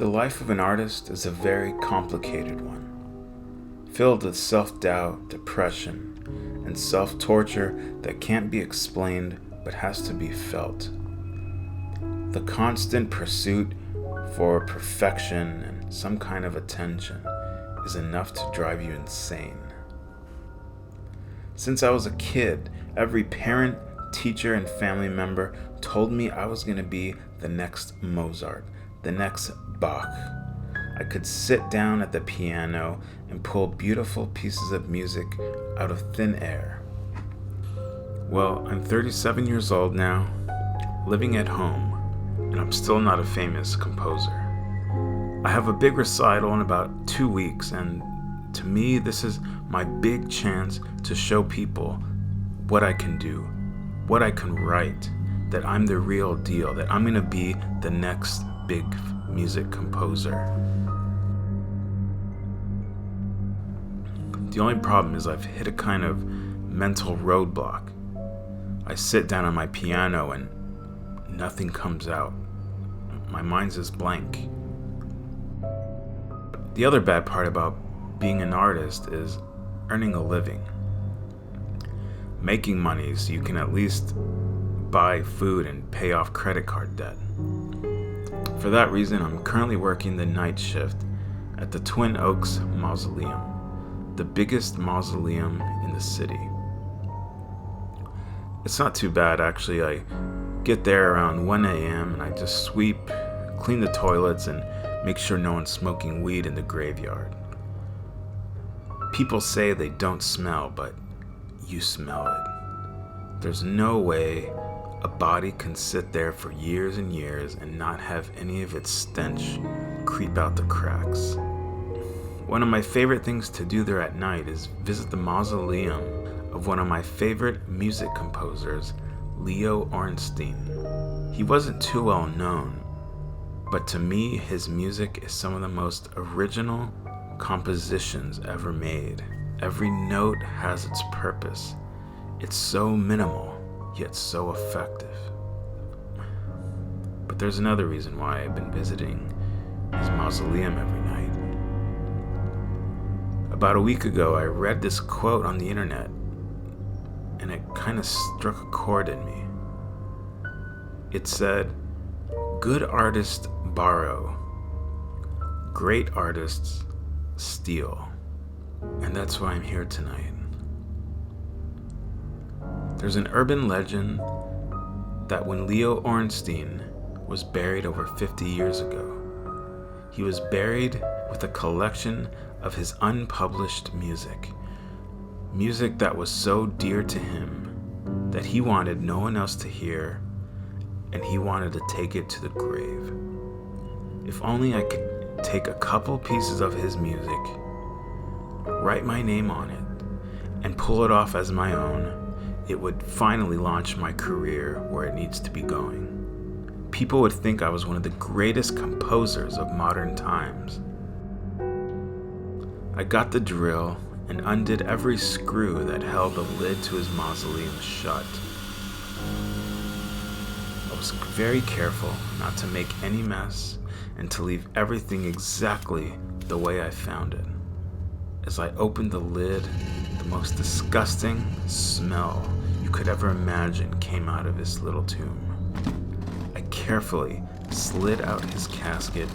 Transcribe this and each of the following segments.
The life of an artist is a very complicated one, filled with self-doubt, depression, and self-torture that can't be explained but has to be felt. The constant pursuit for perfection and some kind of attention is enough to drive you insane. Since I was a kid, every parent, teacher, and family member told me I was going to be the next Mozart, the next Bach. I could sit down at the piano and pull beautiful pieces of music out of thin air. Well, I'm 37 years old now, living at home, and I'm still not a famous composer. I have a big recital in about 2 weeks, and to me, this is my big chance to show people what I can do, what I can write, that I'm the real deal, that I'm going to be the next big music composer. The only problem is I've hit a kind of mental roadblock. I sit down on my piano and nothing comes out. My mind's just blank. The other bad part about being an artist is earning a living. Making money so you can at least buy food and pay off credit card debt. For that reason, I'm currently working the night shift at the Twin Oaks Mausoleum, the biggest mausoleum in the city. It's not too bad, actually. I get there around 1 a.m. and I just sweep, clean the toilets, and make sure no one's smoking weed in the graveyard. People say they don't smell, but you smell it. There's no way a body can sit there for years and years and not have any of its stench creep out the cracks. One of my favorite things to do there at night is visit the mausoleum of one of my favorite music composers, Leo Ornstein. He wasn't too well known, but to me, his music is some of the most original compositions ever made. Every note has its purpose. It's so minimal, yet so effective. But there's another reason why I've been visiting his mausoleum every night. About a week ago, I read this quote on the internet, and it kind of struck a chord in me. It said, "Good artists borrow, great artists steal." And that's why I'm here tonight. There's an urban legend that when Leo Ornstein was buried over 50 years ago, he was buried with a collection of his unpublished music that was so dear to him that he wanted no one else to hear, and he wanted to take it to the grave. If only I could take a couple pieces of his music, write my name on it, and pull it off as my own, it would finally launch my career where it needs to be going. People would think I was one of the greatest composers of modern times. I got the drill and undid every screw that held the lid to his mausoleum shut. I was very careful not to make any mess and to leave everything exactly the way I found it. As I opened the lid, the most disgusting smell you could ever imagine came out of his little tomb. I carefully slid out his casket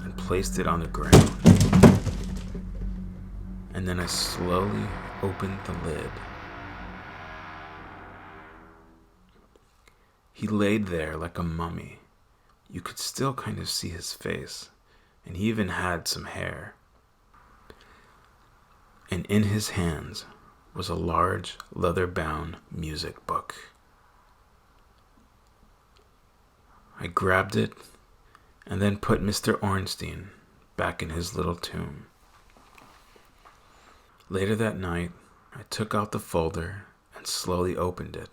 and placed it on the ground. And then I slowly opened the lid. He laid there like a mummy. You could still kind of see his face, and he even had some hair. And in his hands was a large leather-bound music book. I grabbed it and then put Mr. Ornstein back in his little tomb. Later that night, I took out the folder and slowly opened it,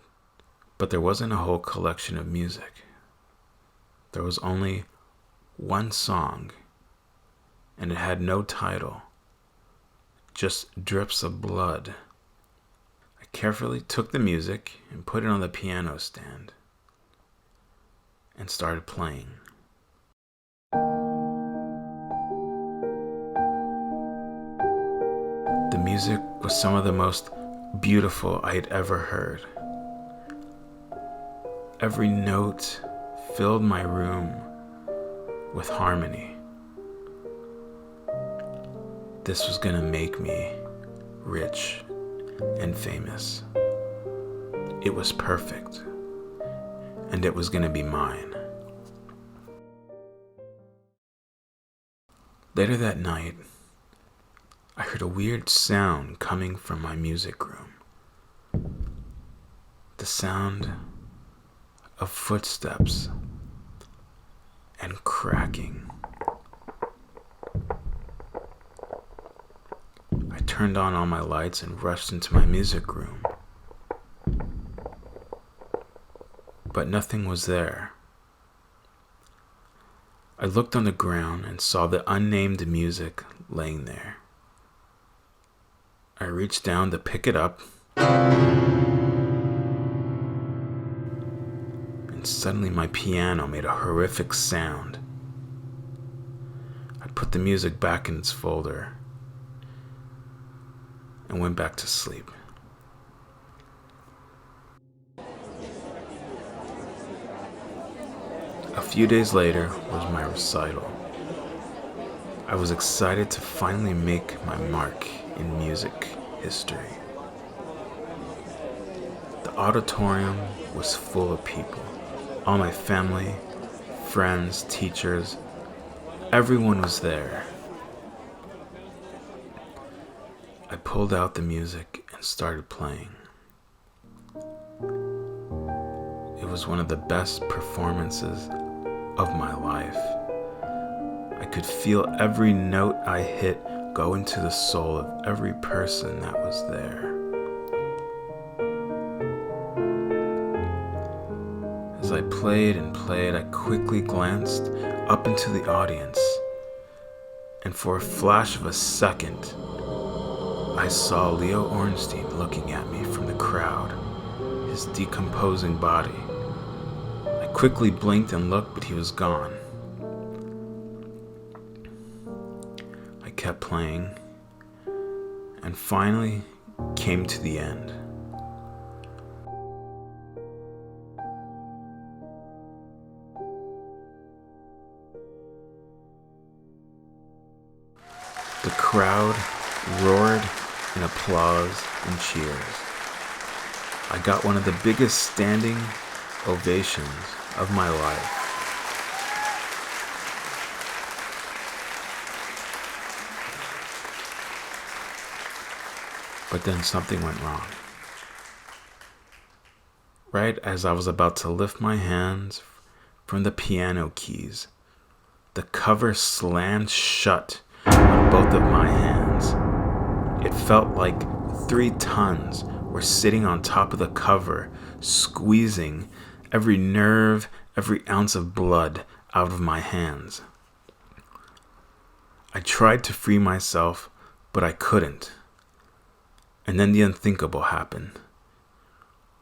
but there wasn't a whole collection of music. There was only one song, and it had no title, just drips of blood. I carefully took the music and put it on the piano stand and started playing. music was some of the most beautiful I had ever heard. Every note filled my room with harmony. This was gonna make me rich and famous. It was perfect, and it was gonna be mine. Later that night, I heard a weird sound coming from my music room. The sound of footsteps and cracking. I turned on all my lights and rushed into my music room. But nothing was there. I looked on the ground and saw the unnamed music laying there. I reached down to pick it up, and suddenly my piano made a horrific sound. I put the music back in its folder and went back to sleep. A few days later was my recital. I was excited to finally make my mark in music history. The auditorium was full of people. All my family, friends, teachers, everyone was there. I pulled out the music and started playing. It was one of the best performances of my life. I could feel every note I hit go into the soul of every person that was there. As I played and played, I quickly glanced up into the audience, and for a flash of a second, I saw Leo Ornstein looking at me from the crowd, his decomposing body. I quickly blinked and looked, but he was gone. I kept playing, and finally came to the end. The crowd roared in applause and cheers. I got one of the biggest standing ovations of my life. But then something went wrong. Right as I was about to lift my hands from the piano keys, the cover slammed shut on both of my hands. It felt like 3 tons were sitting on top of the cover, squeezing every nerve, every ounce of blood out of my hands. I tried to free myself, but I couldn't. And then the unthinkable happened.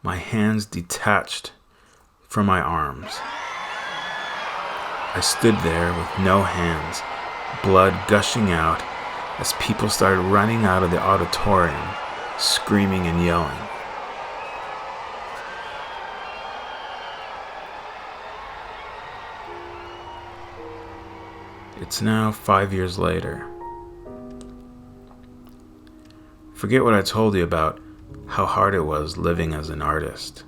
My hands detached from my arms. I stood there with no hands, blood gushing out as people started running out of the auditorium, screaming and yelling. It's now 5 years later. Forget what I told you about how hard it was living as an artist.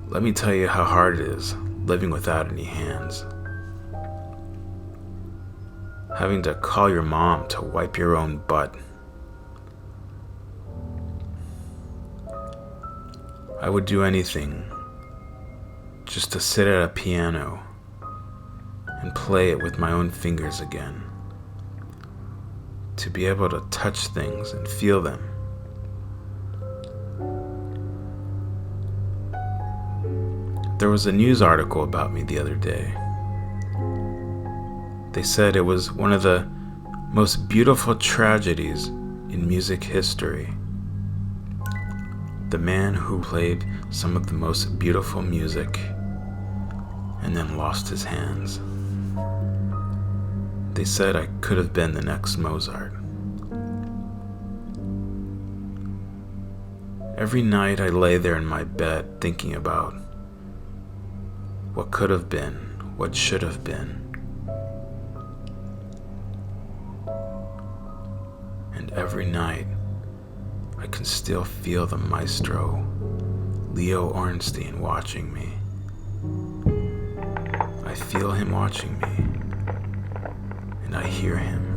Let me tell you how hard it is living without any hands. Having to call your mom to wipe your own butt. I would do anything just to sit at a piano and play it with my own fingers again. To be able to touch things and feel them. There was a news article about me the other day. They said it was one of the most beautiful tragedies in music history. The man who played some of the most beautiful music and then lost his hands. They said I could have been the next Mozart. Every night I lay there in my bed thinking about what could have been, what should have been. And every night I can still feel the maestro, Leo Ornstein, watching me. I feel him watching me, and I hear him.